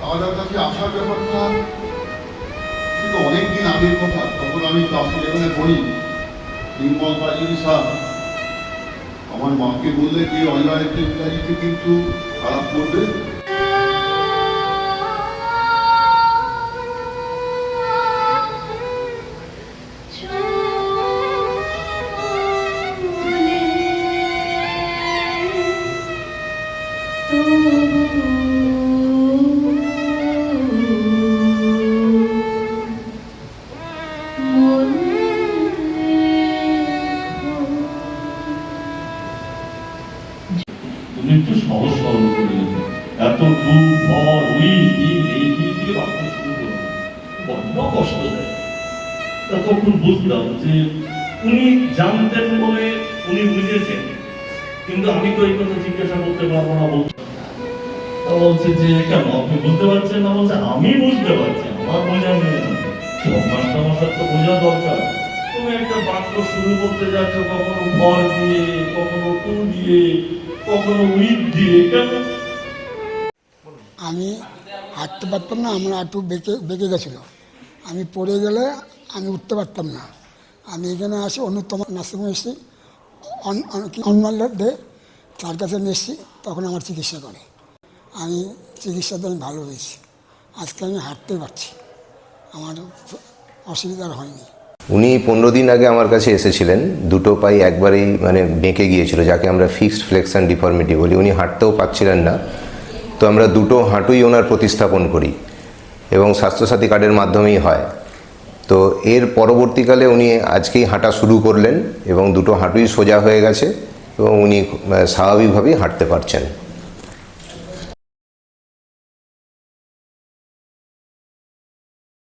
আমাদের কাছে আসার ব্যাপারটা কিন্তু অনেকদিন আগের কথা। তখন আমি ক্লাস 11-এ পড়ি। নির্মল পাইজুরি স্যার আমার মাকে বললে যে অনলাইনে ইংরাজিতে কিন্তু খারাপ করবে। তুমি একটু সহজ সরল করে এত দূর ভর ওই দিন এই দিকে ভাবতে শুরু করো, বড্ড কষ্ট দেয়। তখন বুঝলাম যে উনি জানতেন বলে উনি বুঝেছেন, কিন্তু আমি তো এই কথা জিজ্ঞাসা করতে পারবো না। বলছে যে কেন আপনি বুঝতে পারছেন না? বলছে আমি বুঝতে পারছি, আমার বোঝা নিয়ে না, সব মাস্টারমশাই তো বোঝা দরকার। তুমি একটা বাক্য শুরু করতে যাচ্ছ কখনো ভর দিয়ে, কখনো টু দিয়ে, কখনো উইথ দিয়ে, কেন? আমি হাঁটতে পারতাম না, আমার হাঁটু বেঁকে বেঁকে গেছিলো। আমি পড়ে গেলে আমি উঠতে পারতাম না। আমি এখানে আসি অন্যতম নার্সিংহোমে এসেছি, দে তার কাছে নিয়ে এসেছি, তখন আমার চিকিৎসা করে। আমি চিকিৎসাতে আমি ভালো হয়েছি, আজকে আমি হাঁটতে পারছি, আমার অসুবিধা হয়নি। উনি 15 দিন আগে আমার কাছে এসেছিলেন। দুটো পাই একবারেই বেঁকে গিয়েছিল, যাকে আমরা ফিক্সড ফ্লেক্সন ডিফর্মিটি বলি। উনি হাঁটতেও পারছিলেন না। তো আমরা দুটো হাঁটুই ওনার প্রতিস্থাপন করি এবং স্বাস্থ্যসাথী কার্ডের মাধ্যমেই হয়। তো এর পরবর্তীকালে উনি আজকেই হাঁটা শুরু করলেন এবং দুটো হাঁটুই সোজা হয়ে গেছে এবং উনি স্বাভাবিকভাবেই হাঁটতে পারছেন।